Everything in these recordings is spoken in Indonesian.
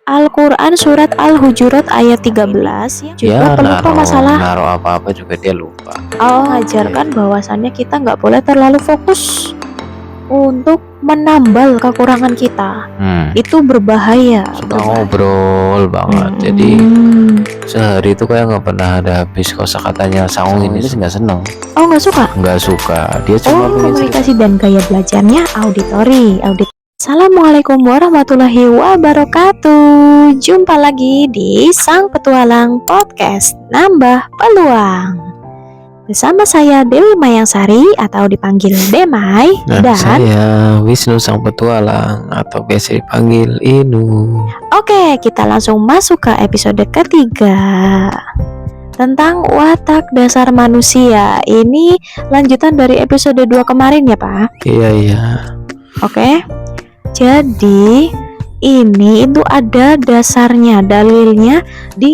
Al-Quran surat Al-Hujurat ayat 13 juga pelupa masalah. Naruh apa-apa juga dia lupa. Allah ajarkan bahwasannya kita nggak boleh terlalu fokus untuk menambal kekurangan kita. Itu berbahaya. Suka ngobrol banget. Jadi sehari itu kayak nggak pernah ada habis kosakatanya. Sangung ini sih nggak seneng. Oh, nggak suka? Nggak suka. Dia cuma komunikasi dan gaya belajarnya auditory. Assalamualaikum warahmatullahi wabarakatuh. Jumpa lagi di Sang Petualang Podcast Nambah Peluang. Bersama saya Dewi Mayangsari atau dipanggil Demai, dan saya Wisnu Sang Petualang atau biasa dipanggil Inu. Oke, kita langsung masuk ke episode ketiga tentang watak dasar manusia. Ini lanjutan dari episode 2 kemarin ya Pak? Iya. Oke. Jadi ini itu ada dasarnya, dalilnya di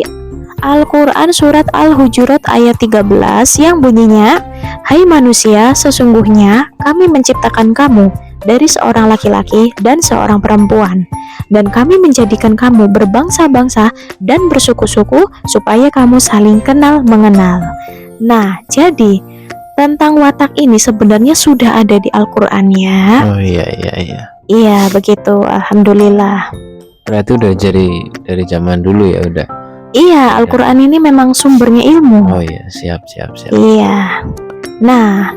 Al-Quran surat Al-Hujurat ayat 13 yang bunyinya, "Hai manusia, sesungguhnya kami menciptakan kamu dari seorang laki-laki dan seorang perempuan, dan kami menjadikan kamu berbangsa-bangsa dan bersuku-suku supaya kamu saling kenal mengenal." Nah, jadi tentang watak ini sebenarnya sudah ada di Al-Quran ya. Oh iya. Iya, begitu. Alhamdulillah. Berarti udah jadi dari zaman dulu ya udah. Iya, Al-Quran ini memang sumbernya ilmu. Oh iya, siap. Iya. Nah,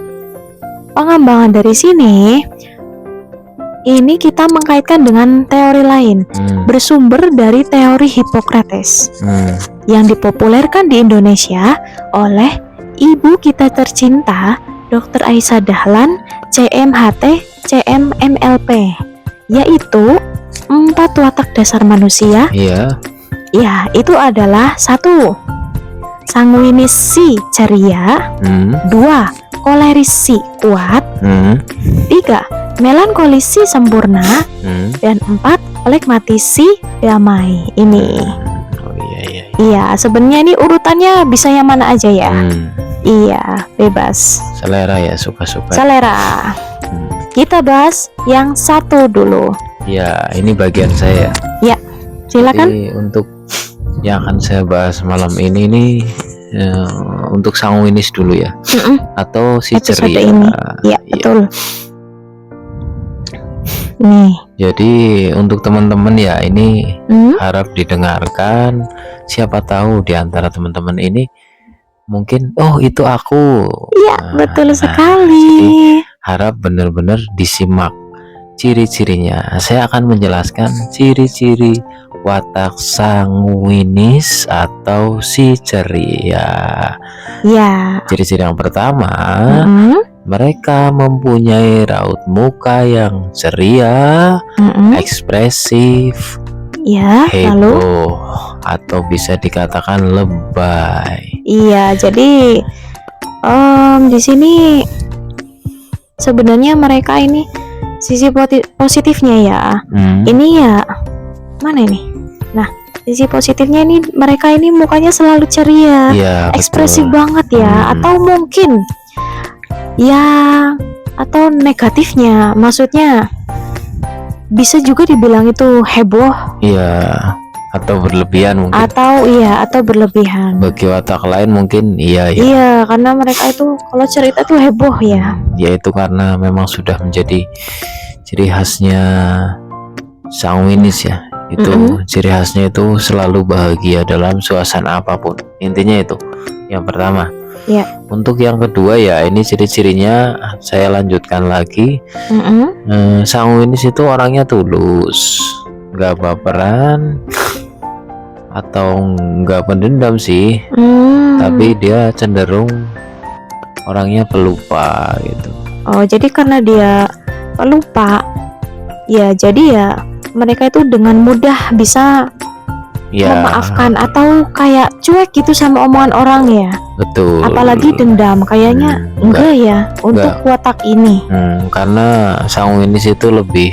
pengembangan dari sini ini kita mengkaitkan dengan teori lain, bersumber dari teori Hippocrates yang dipopulerkan di Indonesia oleh ibu kita tercinta Dr. Aisyah Dahlan, CMHT, CMMLP, yaitu 4 watak dasar manusia. Iya. Ya, itu adalah 1. Sanguinisi ceria, 2. Kolerisi kuat, 3. Melankolisi sempurna, dan 4. Flegmatisi damai. Ini. Oh iya. Iya, sebenarnya ini urutannya bisa yang mana aja ya. Iya, bebas. Selera ya, suka-suka. Selera. Kita bahas yang 1 dulu. Ya, ini bagian saya. Ya, silakan. Jadi untuk yang akan saya bahas malam ini nih untuk sanguinis dulu ya, atau si episode ceria. Ini. Ya, betul. Nih. Jadi untuk teman-teman ya ini harap didengarkan. Siapa tahu di antara teman-teman ini mungkin itu aku. Iya, betul sekali. Jadi harap benar-benar disimak ciri-cirinya. Saya akan menjelaskan ciri-ciri watak sanguinis atau si ceria. Ya. Ciri-ciri yang pertama, mereka mempunyai raut muka yang ceria, ekspresif, ya, heboh, atau bisa dikatakan lebay. Iya, jadi di sini sebenarnya mereka ini sisi positifnya ya. Ini ya mana ini? Nah, sisi positifnya ini mereka ini mukanya selalu ceria, ekspresif banget ya. Atau mungkin ya, atau negatifnya, maksudnya bisa juga dibilang itu heboh. Iya, atau berlebihan mungkin. Atau berlebihan. Bagi watak lain mungkin iya. Iya, karena mereka itu kalau cerita itu heboh ya. Ya itu karena memang sudah menjadi ciri khasnya sanguinis ya. Itu ciri khasnya itu selalu bahagia dalam suasana apapun. Intinya itu yang pertama. Ya. Untuk yang kedua ya, ini ciri-cirinya saya lanjutkan lagi. Sanguinis itu orangnya tulus, nggak baperan atau nggak pendendam sih, tapi dia cenderung orangnya pelupa gitu. Oh, jadi karena dia pelupa ya, jadi ya mereka itu dengan mudah bisa memaafkan atau kayak cuek gitu sama omongan orang ya. Betul. Apalagi dendam, kayaknya enggak ya untuk watak ini. Karena sanguinis itu lebih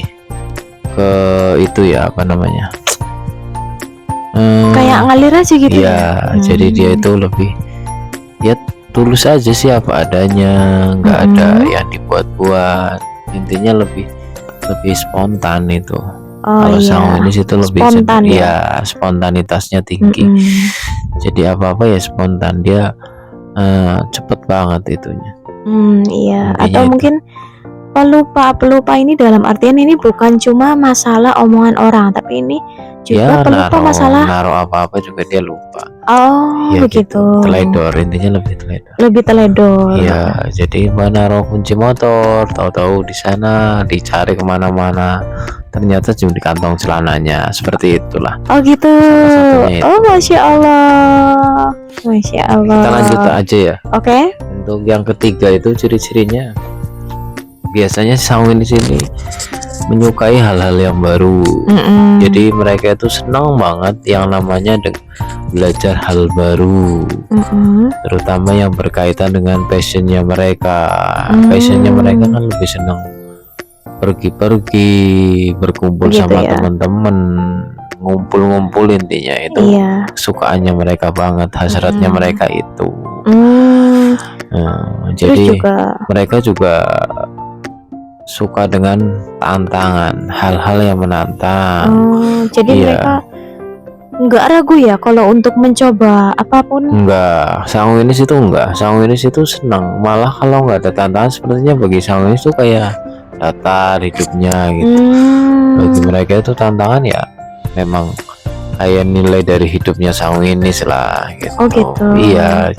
ke itu ya, apa namanya? Kayak ngalir aja gitu ya. Jadi dia itu lebih ya tulus aja sih apa adanya, nggak ada yang dibuat-buat. Intinya lebih spontan itu. Oh Kalau iya, sanguinis itu lebih spontan ya. ya spontanitasnya tinggi. Jadi apa-apa ya spontan, dia cepet banget itunya. Iya. Intinya Atau itu. mungkin pelupa ini dalam artian ini bukan cuma masalah omongan orang, tapi ini juga Ya pelupa masalah. naruh apa-apa juga dia lupa. Oh Ya begitu. gitu. Teledor, intinya lebih teledor. Lebih teledor. Iya, jadi naruh kunci motor, tahu-tahu di sana dicari kemana-mana, ternyata cuma di kantong celananya, seperti itulah. Oh gitu. Salah satunya itu. Oh Masya Allah. Masya Allah. Kita lanjut aja ya. Oke. Untuk yang ketiga itu ciri-cirinya, biasanya sanguinis ini menyukai hal-hal yang baru. Jadi mereka itu senang banget yang namanya belajar hal baru, terutama yang berkaitan dengan passionnya mereka. Passionnya mereka kan lebih senang pergi-pergi, berkumpul Begitu sama ya. teman-teman, ngumpul-ngumpul, intinya itu Iya. kesukaannya mereka banget, hasratnya mereka itu. Terus Jadi juga mereka juga suka dengan tantangan, hal-hal yang menantang. jadi Iya. mereka nggak ragu ya kalau untuk mencoba apapun. Enggak, sanguinis itu senang. Malah kalau nggak ada tantangan, sepertinya bagi sanguinis itu kayak datar hidupnya gitu. Bagi mereka itu tantangan ya memang kayak nilai dari hidupnya sanguinis lah gitu. Oh gitu. Iya.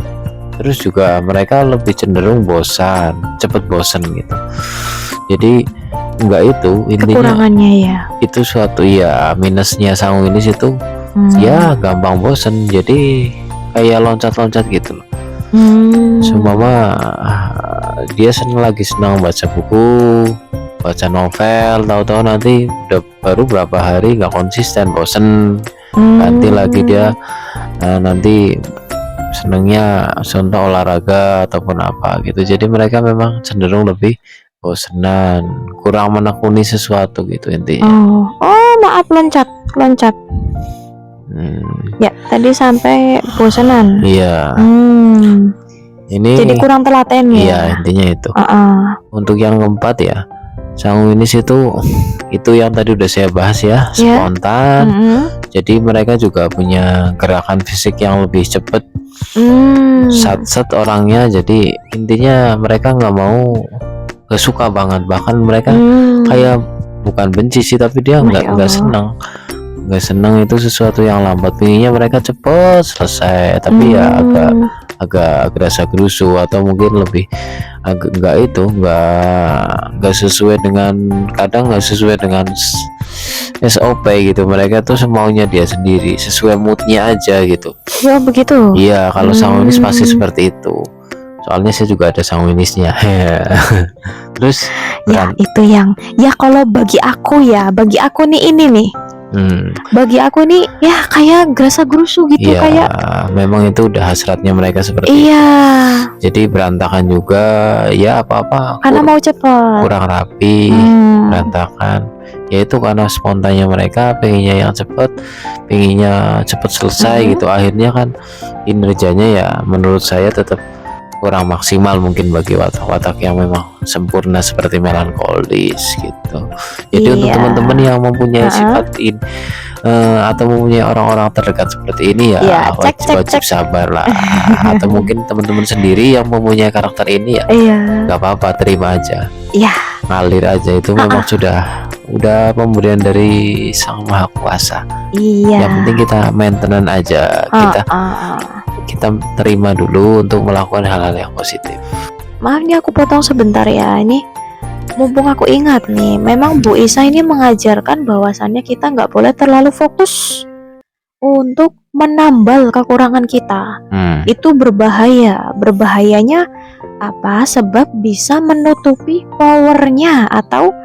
Terus juga mereka lebih cenderung cepet bosan gitu. Jadi enggak, itu intinya Kekurangannya ya. itu suatu ya minusnya sanguinis itu. Ya gampang bosen, jadi kayak loncat-loncat gitu loh. Seumpama dia lagi senang baca buku, baca novel, tahu-tahu nanti baru berapa hari nggak konsisten, bosen, ganti lagi dia. Nanti senengnya contoh olahraga ataupun apa gitu. Jadi mereka memang cenderung lebih bosenan, kurang menekuni sesuatu gitu intinya. Oh maaf, loncat. Ya tadi sampai bosanan. Iya. Ini Jadi kurang telaten ya. Iya, intinya itu. Untuk yang keempat ya, sanguinis itu yang tadi udah saya bahas ya, spontan. Jadi mereka juga punya gerakan fisik yang lebih cepat, sat orangnya. Jadi intinya mereka nggak suka banget, bahkan mereka kayak bukan benci sih, tapi dia nggak senang itu sesuatu yang lambat. Pinginnya mereka cepet selesai, tapi ya agak gerasa gerusu, atau mungkin lebih agak nggak sesuai dengan SOP gitu. Mereka tuh semaunya dia sendiri, sesuai moodnya aja gitu. Ya begitu. Iya, kalau sanguinis pasti seperti itu. Soalnya saya juga ada sanguinisnya. Terus ya itu yang kalau bagi aku nih ini nih. Bagi aku nih ya kayak gerasa gerusu gitu. Iya, kayak memang itu udah hasratnya mereka seperti itu. Jadi berantakan juga ya, apa-apa karena mau cepat, kurang rapi, berantakan. Ya itu karena spontannya mereka, pengennya yang cepat, pengennya cepat selesai gitu. Akhirnya kan kinerjanya ya menurut saya tetap kurang maksimal mungkin bagi watak-watak yang memang sempurna seperti melankolis gitu. Jadi untuk teman-teman yang mempunyai sifat ini atau mempunyai orang-orang terdekat seperti ini ya, wajib sabar lah. Atau mungkin teman-teman sendiri yang mempunyai karakter ini ya, nggak apa-apa, terima aja, ngalir aja. Itu memang udah pemberian dari Sang Maha Kuasa. Yang penting kita maintenance aja, kita terima dulu untuk melakukan hal-hal yang positif. Maaf nih aku potong sebentar ya, ini mumpung aku ingat nih, memang Bu Isa ini mengajarkan bahwasannya kita nggak boleh terlalu fokus untuk menambal kekurangan kita. Itu berbahayanya apa? Sebab bisa menutupi powernya atau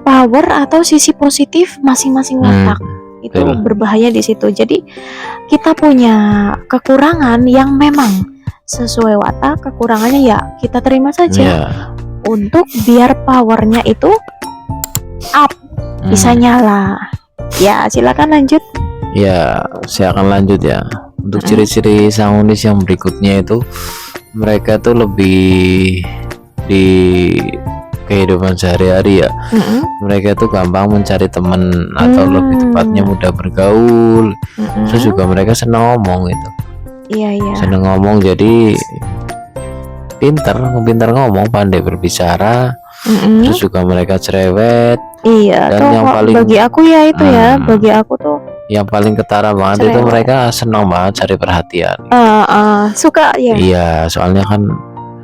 power atau sisi positif masing-masing watak. Itu berbahaya di situ. Jadi kita punya kekurangan yang memang sesuai watak, kekurangannya ya kita terima saja. Untuk biar powernya itu up, bisa nyala. Ya silakan lanjut. Ya, saya akan lanjut ya. Untuk ciri-ciri sanguinis yang berikutnya itu, mereka tuh lebih kehidupan sehari-hari ya, Mm-mm. mereka itu gampang mencari teman atau lebih tepatnya mudah bergaul. Terus Mm-mm. juga mereka senang ngomong itu, Iya, iya. senang ngomong, jadi pintar ngomong, pandai berbicara. Mm-mm. Terus juga mereka cerewet, Iya, dan tuh yang kok paling bagi aku ya itu ya, Hmm. bagi aku tuh yang paling ketara banget itu cerewet. mereka senang banget cari perhatian. Suka ya. Iya, soalnya kan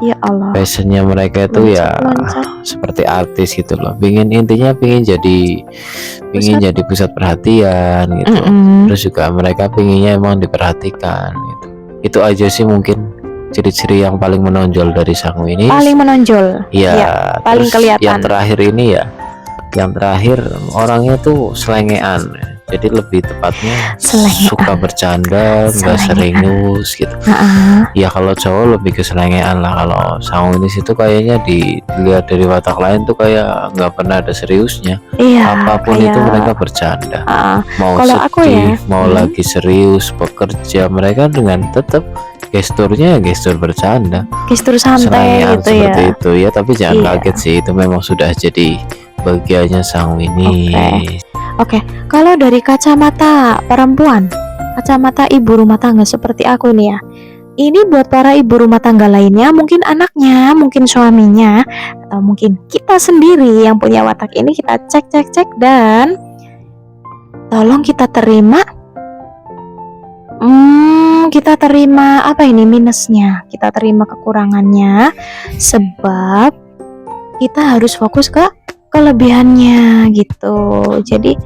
Ya Allah. passionnya mereka itu ya Loncat-loncat. seperti artis gitu loh. Intinya pingin jadi pusat perhatian gitu. Mm-mm. Terus juga mereka pinginnya emang diperhatikan gitu. Itu aja sih mungkin ciri-ciri yang paling menonjol dari Sanguinis. Paling menonjol. Iya, Ya, paling terus kelihatan. yang terakhir ini ya, yang terakhir orangnya tuh selengean. Jadi lebih tepatnya Selengean. suka bercanda, nggak Selengean. serius gitu. Heeh. Ya kalau cowok lebih ke selengean lah. Kalau Sanguinis itu kayaknya dilihat dari watak lain tuh kayak nggak pernah ada seriusnya. Iya, Apapun kayak itu mereka bercanda. Mau kalau sedih, aku ya, mau lagi serius, bekerja, mereka dengan tetap gesturnya gestur bercanda, gestur santai selengean gitu seperti ya. itu ya. Tapi jangan Iya. kaget sih, itu memang sudah jadi bagiannya Sanguinis. Oke, kalau dari kacamata perempuan, kacamata ibu rumah tangga seperti aku nih ya. Ini buat para ibu rumah tangga lainnya, mungkin anaknya, mungkin suaminya, atau mungkin kita sendiri yang punya watak ini, kita cek dan tolong kita terima. Kita terima apa ini minusnya, kita terima kekurangannya, sebab kita harus fokus ke kelebihannya gitu. Jadi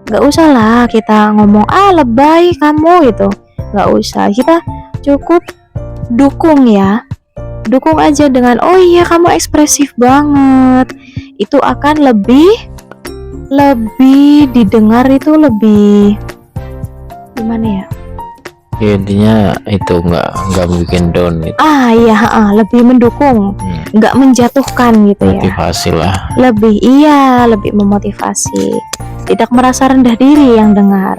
nggak usah lah kita ngomong lebay kamu gitu, nggak usah. Kita cukup dukung ya, dukung aja dengan oh iya kamu ekspresif banget, itu akan lebih didengar, itu lebih gimana ya, Intinya itu nggak bikin down gitu. iya, lebih mendukung, nggak menjatuhkan gitu ya, Motivasi lah. lebih memotivasi, tidak merasa rendah diri yang dengar.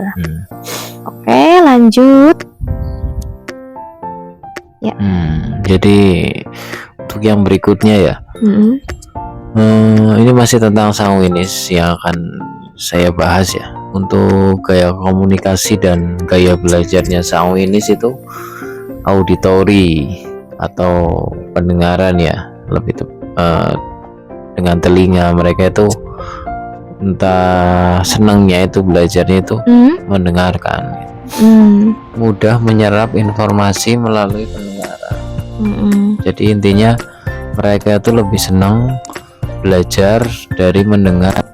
Oke, lanjut. Ya. Jadi untuk yang berikutnya ya, ini masih tentang Sanguinis yang akan saya bahas ya. Untuk gaya komunikasi dan gaya belajarnya Sanguinis itu auditori atau pendengaran ya, lebih dengan telinga. Mereka itu entah senangnya itu belajarnya itu mendengarkan, mudah menyerap informasi melalui pendengaran. Jadi intinya mereka itu lebih senang belajar dari mendengar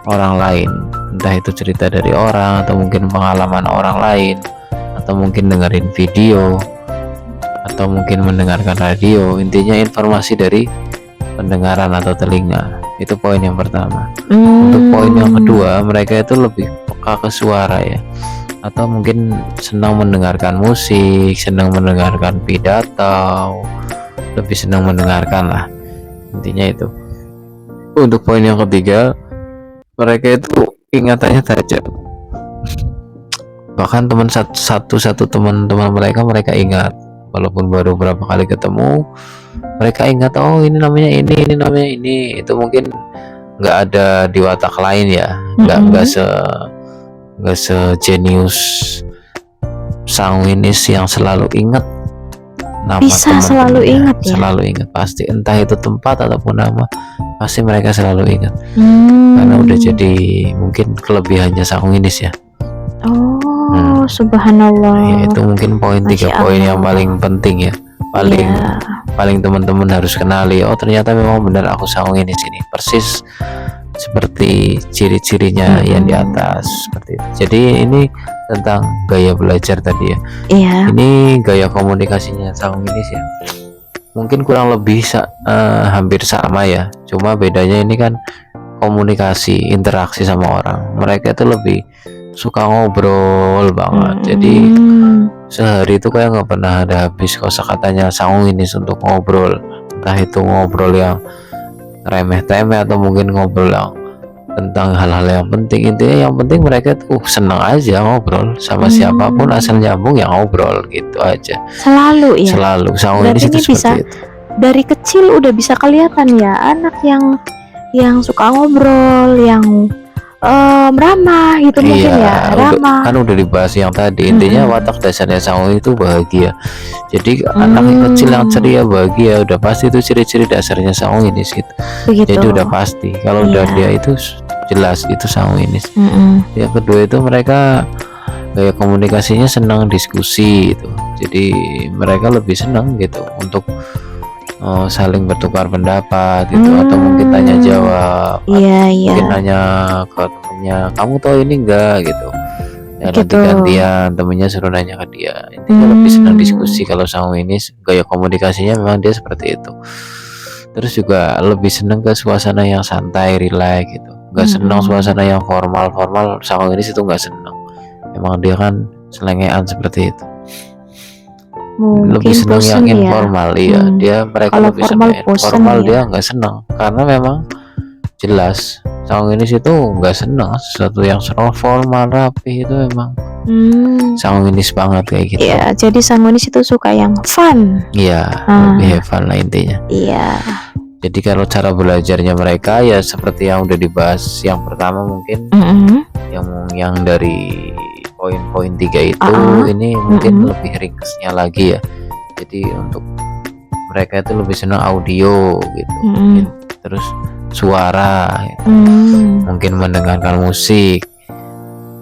orang lain, entah itu cerita dari orang atau mungkin pengalaman orang lain, atau mungkin dengerin video, atau mungkin mendengarkan radio. Intinya informasi dari pendengaran atau telinga. Itu poin yang pertama. Untuk poin yang kedua, mereka itu lebih peka ke suara ya, atau mungkin senang mendengarkan musik, senang mendengarkan pidato, lebih senang mendengarkan lah, intinya itu. Untuk poin yang ketiga, mereka itu ingatannya tajam. Bahkan satu teman-teman mereka ingat, walaupun baru berapa kali ketemu, mereka ingat, oh ini namanya ini namanya ini. Itu mungkin nggak ada di watak lain ya, nggak sejenius Sanguinis yang selalu ingat nama bisa selalu ingat ya, selalu ingat pasti, entah itu tempat ataupun nama, pasti mereka selalu ingat. Karena udah jadi mungkin kelebihannya Sanguinis ya. Subhanallah ya, itu mungkin poin 3 poin yang paling penting ya, paling teman-teman harus kenali. Oh ternyata memang benar aku Sanguinis ini, persis seperti ciri-cirinya yang di atas, seperti itu. Jadi ini tentang gaya belajar tadi ya. Ini gaya komunikasinya Sanguinis ya, mungkin kurang lebih hampir sama ya, cuma bedanya ini kan komunikasi, interaksi sama orang. Mereka itu lebih suka ngobrol banget. Jadi sehari itu kayak nggak pernah ada habis kosakatanya Sanguinis untuk ngobrol, entah itu ngobrol yang remeh-temeh atau mungkin ngobrol yang tentang hal-hal yang penting. Intinya yang penting mereka tuh senang aja ngobrol sama siapapun, asal nyambung ya ngobrol gitu aja. Selalu ya. Selalu Sanguinis itu seperti itu. dari kecil udah bisa kelihatan ya anak yang suka ngobrol, yang ramah gitu mungkin ya, ramah. Kan udah dibahas yang tadi, intinya watak dasarnya sanguin itu bahagia. Jadi anak yang kecil yang ceria bahagia udah pasti itu ciri-ciri dasarnya sanguinis gitu. Begitu. Jadi udah pasti kalau udah dia itu jelas itu sanguinis. Yang kedua itu mereka gaya komunikasinya senang diskusi gitu. Jadi mereka lebih senang gitu untuk saling bertukar pendapat gitu, atau mungkin tanya jawab, mungkin nanya ke temennya, kamu tahu ini enggak gitu ya, nanti gantian temennya suruh nanya ke dia. Intinya lebih senang diskusi kalau sanguinis, gaya komunikasinya memang dia seperti itu. Terus juga lebih senang ke suasana yang santai, rileks gitu, nggak senang suasana yang formal. Sanguinis itu nggak senang, emang dia kan selengean seperti itu. Mungkin lebih senang yang informal ya. Mereka kalau lebih senang formal ya. Dia nggak senang karena memang jelas sanguinis itu nggak senang sesuatu yang formal rapi, itu memang sanguinis banget kayak gitu ya. Jadi sanguinis itu suka yang fun, lebih fun lah intinya. Jadi kalau cara belajarnya mereka ya seperti yang udah dibahas yang pertama, mungkin yang dari poin-poin 3 itu, ini mungkin lebih ringkasnya lagi ya. Jadi untuk mereka itu lebih senang audio gitu, terus suara gitu. Mungkin mendengarkan musik,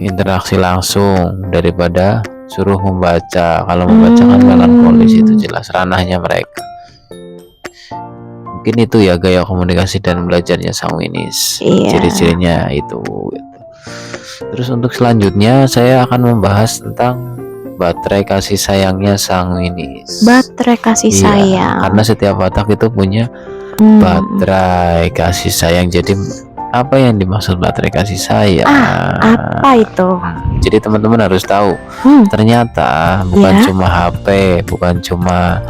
interaksi langsung daripada suruh membaca. Kalau membaca kan melankolis, itu jelas ranahnya mereka. Mungkin itu ya gaya komunikasi dan belajarnya sanguinis, ciri-cirinya itu gitu. Terus untuk selanjutnya saya akan membahas tentang baterai kasih sayangnya sanguinis. Baterai kasih sayang. Karena setiap watak itu punya baterai kasih sayang. Jadi apa yang dimaksud baterai kasih sayang? Apa itu? Jadi teman-teman harus tahu, ternyata bukan cuma HP, bukan cuma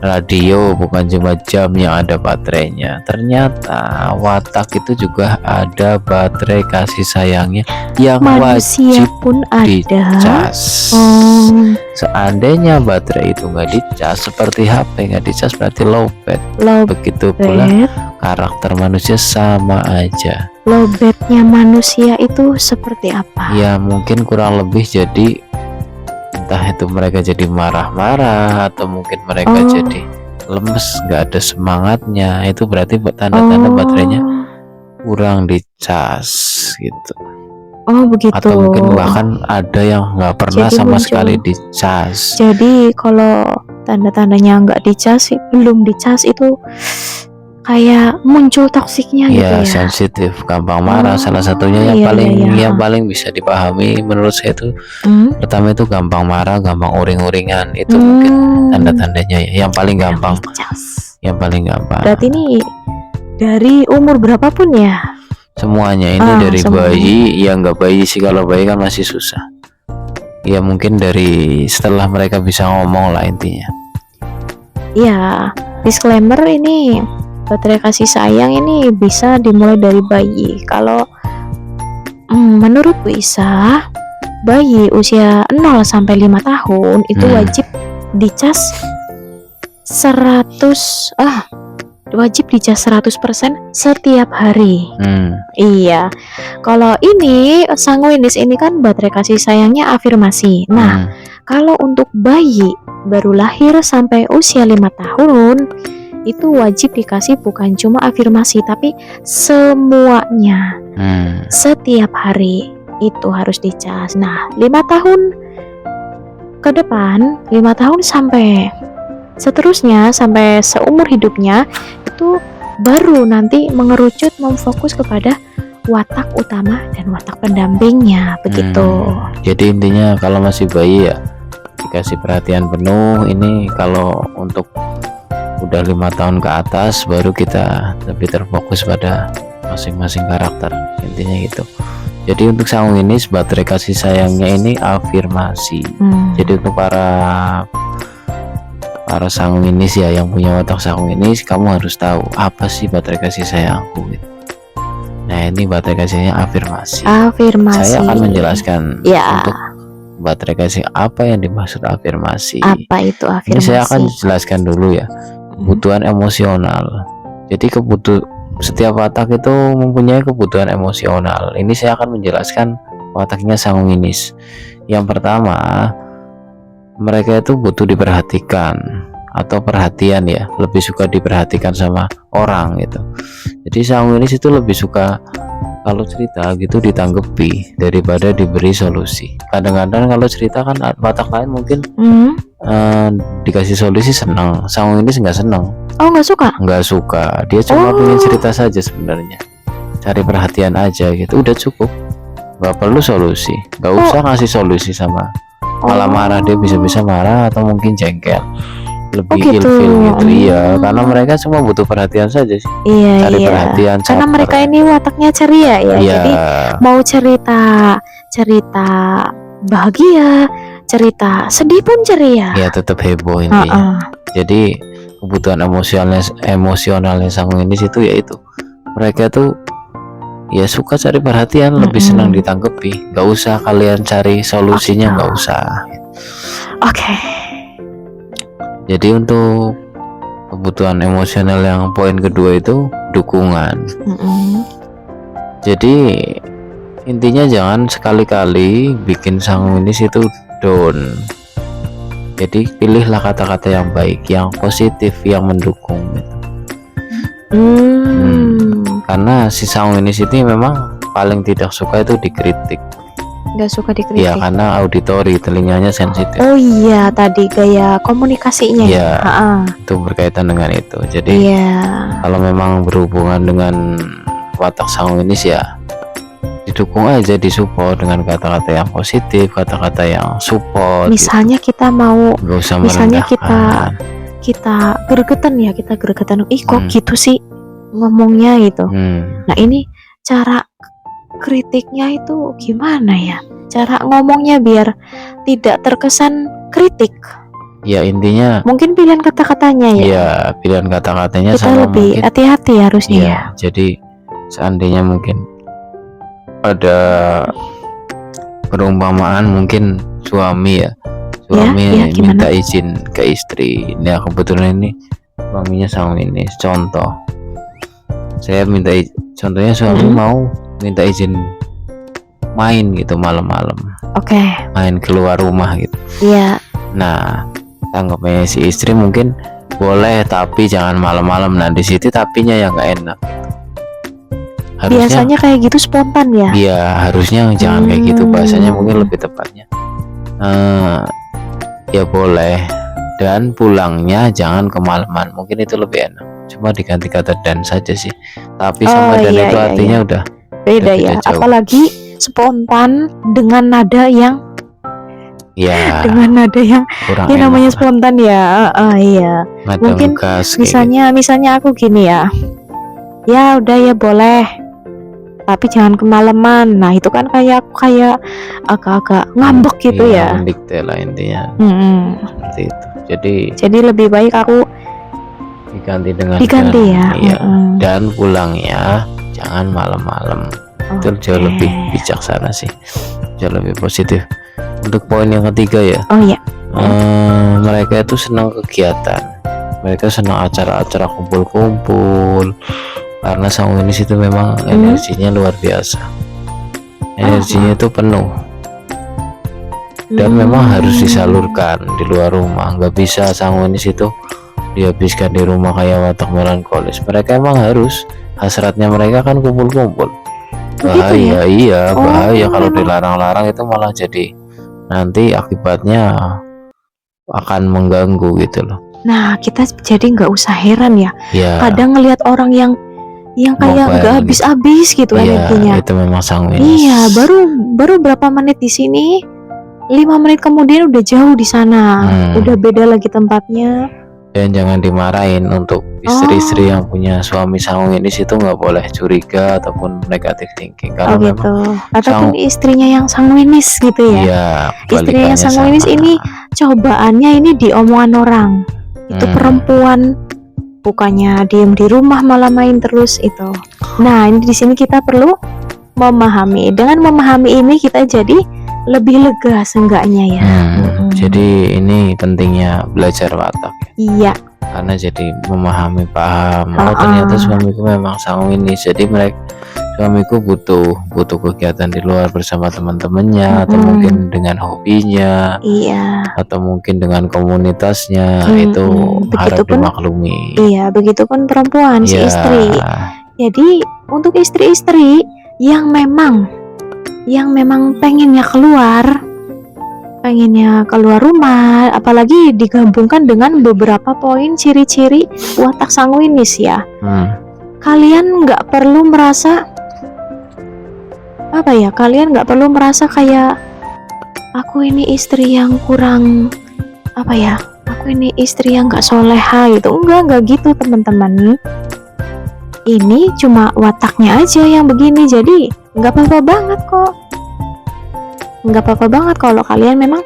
radio, bukan cuma jam yang ada baterainya. Ternyata watak itu juga ada baterai kasih sayangnya yang manusia wajib pun ada dicas. Seandainya baterai itu nggak dicas, seperti HP nggak dicas berarti lowbat. Begitu pula karakter manusia sama aja. Lowbatnya manusia itu seperti apa? Ya mungkin kurang lebih jadi entah itu mereka jadi marah-marah, atau mungkin mereka jadi lemes, nggak ada semangatnya. Itu berarti tanda-tanda baterainya kurang dicas gitu. Begitu. Atau mungkin bahkan ada yang nggak pernah sama sekali dicas. Jadi kalau tanda-tandanya nggak dicas, belum dicas, itu kayak muncul toksiknya gitu ya. Sensitif, gampang marah. Salah satunya yang paling bisa dipahami menurut saya itu pertama itu gampang marah, gampang uring-uringan. Itu mungkin tanda-tandanya ya, yang paling gampang. Yang paling gampang. Berarti ini dari umur berapapun ya? Semuanya ini dari bayi, ya nggak bayi sih, kalau bayi kan masih susah. Ya mungkin dari setelah mereka bisa ngomong lah intinya. Ya, disclaimer ini baterai kasih sayang ini bisa dimulai dari bayi. Kalau menurut Bu Isa, bayi usia 0 sampai 5 tahun itu wajib dicas 100% setiap hari. Iya. Kalau ini sanguinis ini kan baterai kasih sayangnya afirmasi. Nah, kalau untuk bayi baru lahir sampai usia 5 tahun itu wajib dikasih bukan cuma afirmasi, tapi semuanya. Setiap hari itu harus dicas. Nah, 5 tahun ke depan, 5 tahun sampai seterusnya, sampai seumur hidupnya, itu baru nanti mengerucut memfokus kepada watak utama dan watak pendampingnya, begitu. Jadi intinya kalau masih bayi ya dikasih perhatian penuh. Ini kalau untuk udah 5 tahun ke atas baru kita lebih terfokus pada masing-masing karakter, intinya gitu. Jadi untuk sanguinis baterai kasih sayangnya ini afirmasi. Jadi untuk para sanguinis ya, yang punya watak sanguinis, kamu harus tahu apa sih baterai kasih sayangku gitu. Nah, ini baterai kasihnya afirmasi. Saya akan menjelaskan untuk baterai kasih apa yang dimaksud afirmasi. Apa itu afirmasi? Ini saya akan jelaskan dulu ya. kebutuhan emosional. Jadi setiap watak itu mempunyai kebutuhan emosional. Ini saya akan menjelaskan wataknya sanguinis. Yang pertama, mereka itu butuh diperhatikan atau perhatian ya, lebih suka diperhatikan sama orang gitu. Jadi sanguinis itu lebih suka kalau cerita gitu ditanggapi daripada diberi solusi. Kadang-kadang kalau cerita kan watak lain mungkin dikasih solusi senang, sanguinis nggak senang. Oh, nggak suka? Nggak suka, dia cuma pengen cerita saja sebenarnya, cari perhatian aja gitu, udah cukup, nggak perlu solusi, nggak usah ngasih solusi sama malah marah. Dia bisa-bisa marah atau mungkin jengkel, lebih ilfil gitu. Iya, karena mereka cuma butuh perhatian saja sih. Iya, cari perhatian, karena caper. mereka ini wataknya ceria ya, jadi mau cerita bahagia, cerita sedih pun ceria. Ya tetap heboh intinya. Jadi kebutuhan emosionalnya sanguinis itu yaitu mereka tuh ya suka cari perhatian, lebih senang ditanggapi, nggak usah kalian cari solusinya, nggak usah. Oke. Jadi untuk kebutuhan emosional yang poin kedua itu dukungan. Jadi intinya jangan sekali-kali bikin sanguinis itu down. Jadi pilihlah kata-kata yang baik, yang positif, yang mendukung gitu. Karena si sanguinis ini memang paling tidak suka itu dikritik. Nggak suka dikritik. Ya karena auditori, telinganya sensitif. Oh iya, tadi gaya komunikasinya ya. Itu berkaitan dengan itu. Jadi kalau memang berhubungan dengan watak sanguinis ya didukung aja, disupport dengan kata-kata yang positif, kata-kata yang support. Misalnya gitu. Kita mau, misalnya kita gregetan ya, kok gitu sih ngomongnya gitu. Nah ini cara kritiknya itu gimana ya? Cara ngomongnya biar tidak terkesan kritik. Ya intinya mungkin pilihan kata-katanya ya. Iya, pilihan kata-katanya kita sama lebih hati-hati harusnya ya. Jadi seandainya mungkin ada perumpamaan, mungkin suami minta izin ke istri. Nah kebetulan ini suaminya sanguinis. Contoh, saya contohnya suami mau minta izin main gitu malam-malam. Main keluar rumah gitu. Iya. Nah tanggapnya si istri mungkin boleh, tapi jangan malam-malam. Nah di situ tapinya yang nggak enak. Biasanya kayak gitu spontan ya. Iya, harusnya jangan kayak gitu, bahasanya mungkin lebih tepatnya. Ya boleh, dan pulangnya jangan kemalaman, mungkin itu lebih enak. Cuma diganti kata dan saja sih. Tapi sama dan itu artinya udah beda ya. Jauh. Apalagi spontan dengan nada yang kurang ya namanya spontan ya. Iya. Mungkin misalnya aku gini ya. Ya udah ya boleh, tapi jangan kemalaman. Nah itu kan kayak agak-agak ngambek gitu ya. Mendikte lah intinya. Seperti itu. Jadi lebih baik aku diganti ya. Iya. Dan pulangnya jangan malam-malam. Itu jauh lebih bijaksana sih, jauh lebih positif. Untuk poin yang ketiga ya. Mereka itu senang kegiatan. Mereka senang acara-acara kumpul-kumpul. Karena sanguinis itu memang energinya luar biasa. Energinya itu penuh. Dan memang harus disalurkan di luar rumah. Nggak bisa sanguinis itu dihabiskan di rumah kayak watak melankolis. Mereka emang harus, hasratnya mereka kan kumpul-kumpul. Bahaya, bahaya kalau dilarang-larang, itu malah jadi nanti akibatnya akan mengganggu gitu loh. Nah kita jadi nggak usah heran ya. Kadang ngelihat orang yang kayak nggak habis-habis gitu energinya. Itu memang sanguinis. Iya, baru berapa menit di sini, 5 menit kemudian udah jauh di sana, udah beda lagi tempatnya. Dan jangan dimarahin. Untuk istri-istri yang punya suami sanguinis itu nggak boleh curiga ataupun negatif thinking. Kalau memang ataupun istrinya yang sanguinis gitu ya. Iya, istrinya yang sanguinis ini cobaannya ini di omongan orang. Itu perempuan bukannya diem di rumah malah main terus itu. Nah ini di sini kita perlu memahami. Dengan memahami ini kita jadi lebih lega seenggaknya ya. Jadi ini pentingnya belajar watak. Iya. karena jadi paham oh ternyata suamiku memang sanguinis, jadi suamiku butuh kegiatan di luar bersama teman-temannya, atau mungkin dengan hobinya, Iya. atau mungkin dengan komunitasnya, itu harap dimaklumi. Iya, begitupun perempuan, si istri. Jadi untuk istri-istri yang memang pengennya keluar rumah, apalagi digabungkan dengan beberapa poin ciri-ciri watak sanguinis ya. Kalian nggak perlu merasa kayak aku ini istri yang kurang aku ini istri yang nggak soleha gitu. Enggak gitu teman-teman. Ini cuma wataknya aja yang begini, jadi nggak apa-apa banget kok. Nggak apa-apa banget kalau kalian memang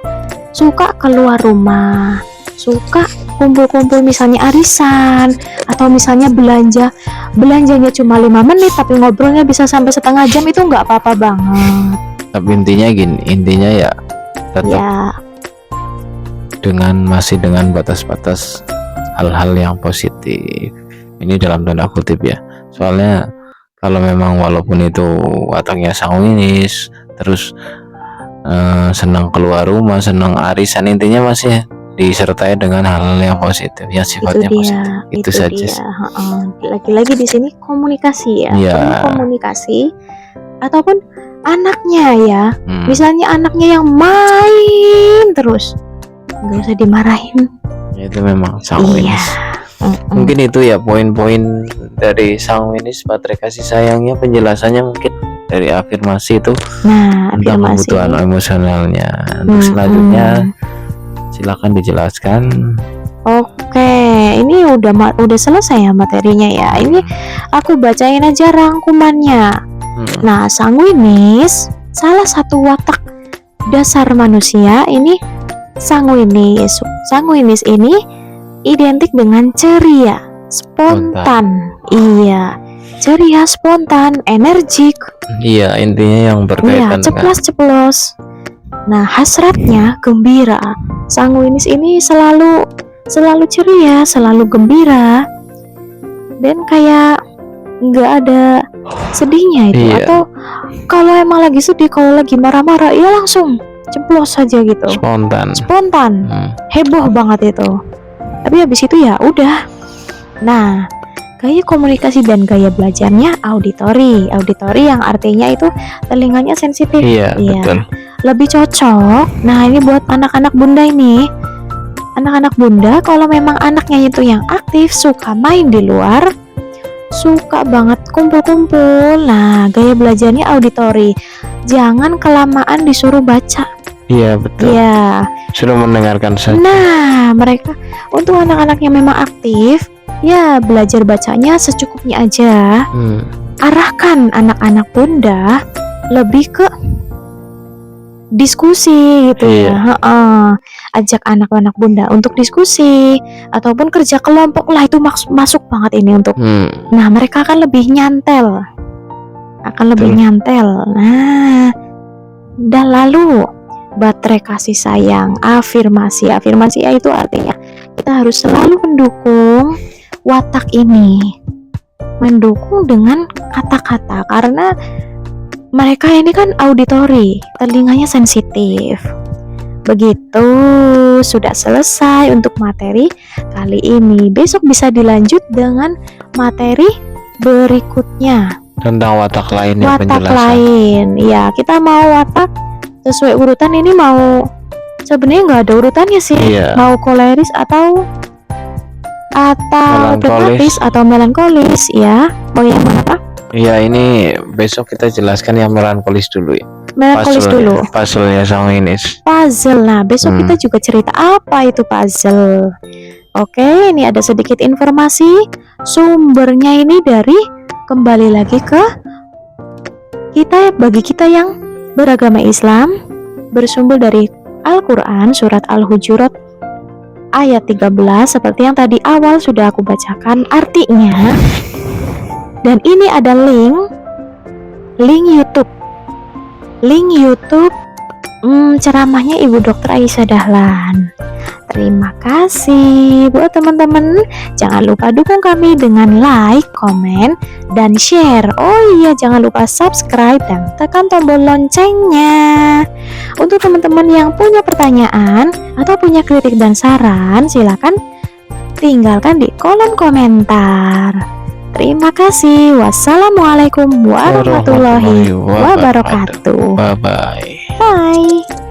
suka keluar rumah, suka kumpul-kumpul, misalnya arisan, atau misalnya belanjanya cuma 5 menit tapi ngobrolnya bisa sampai setengah jam, itu nggak apa-apa banget. Tapi intinya ya tetap ya, masih dengan batas-batas hal-hal yang positif. Ini dalam tanda kutip ya, soalnya kalau memang walaupun itu wataknya sanguinis, terus senang keluar rumah, senang arisan, intinya masih disertai dengan hal yang positif, yang sifatnya positif. Itu saja. Lagi-lagi di sini komunikasi ya. Komunikasi ataupun anaknya ya. Misalnya anaknya yang main terus, nggak usah dimarahin. Itu memang sanguinis. Mungkin itu ya poin-poin dari sanguinis, baterai kasih sayangnya, penjelasannya mungkin dari afirmasi itu. Tentang kebutuhan emosionalnya. Untuk selanjutnya silakan dijelaskan. Oke, ini udah selesai ya materinya ya. Ini aku bacain aja rangkumannya. Nah, sanguinis salah satu watak dasar manusia ini sanguinis. Sanguinis ini identik dengan ceria, spontan. Iya, ceria, spontan, energik. Iya, intinya yang berkaitan ceplas-ceplos. Nah, hasratnya gembira. Sanguinis ini selalu ceria, selalu gembira, dan kayak nggak ada sedihnya itu. Atau kalau emang lagi sedih, kalau lagi marah-marah, ya langsung ceplos saja gitu. Spontan. Heboh banget itu. Tapi habis itu ya udah. Nah, gaya komunikasi dan gaya belajarnya auditory yang artinya itu telinganya sensitif. Iya. Betul. Lebih cocok. Nah, ini buat anak-anak bunda ini. Anak-anak bunda, kalau memang anaknya itu yang aktif, suka main di luar, suka banget kumpul-kumpul, nah gaya belajarnya auditory. Jangan kelamaan disuruh baca. Iya, betul. Iya. Suruh mendengarkan saja. Nah, mereka untuk anak-anak yang memang aktif, ya belajar bacanya secukupnya aja. Arahkan anak-anak bunda lebih ke diskusi gitu ya. Ajak anak-anak bunda untuk diskusi ataupun kerja kelompok lah, itu masuk banget ini untuk. Nah, mereka akan lebih nyantel. Nah, dan lalu baterai kasih sayang, afirmasi itu artinya kita harus selalu mendukung watak ini, mendukung dengan kata-kata, karena mereka ini kan auditory, telinganya sensitif. Begitu, sudah selesai untuk materi kali ini. Besok bisa dilanjut dengan materi berikutnya tentang watak lain. Ya, kita mau watak sesuai urutan. Ini mau sebenarnya nggak ada urutannya sih. Mau koleris atau dramatis atau melankolis ya. Mau yang mana Pak? Iya, ini besok kita jelaskan yang melankolis dulu ya. Puzzle-nya sanguinis. Puzzle. Nah, besok kita juga cerita apa itu puzzle. Oke, ini ada sedikit informasi. Sumbernya ini kembali lagi ke bagi kita yang beragama Islam, bersumber dari Al-Quran surat Al-Hujurat ayat 13, seperti yang tadi awal sudah aku bacakan artinya. Dan ini ada link YouTube ceramahnya Ibu Dr. Aisyah Dahlan. Terima kasih buat teman-teman. Jangan lupa dukung kami dengan like, komen, dan share. Oh iya, jangan lupa subscribe dan tekan tombol loncengnya. Untuk teman-teman yang punya pertanyaan atau punya kritik dan saran, silakan tinggalkan di kolom komentar. Terima kasih. Wassalamualaikum warahmatullahi wabarakatuh. Bye bye. Bye.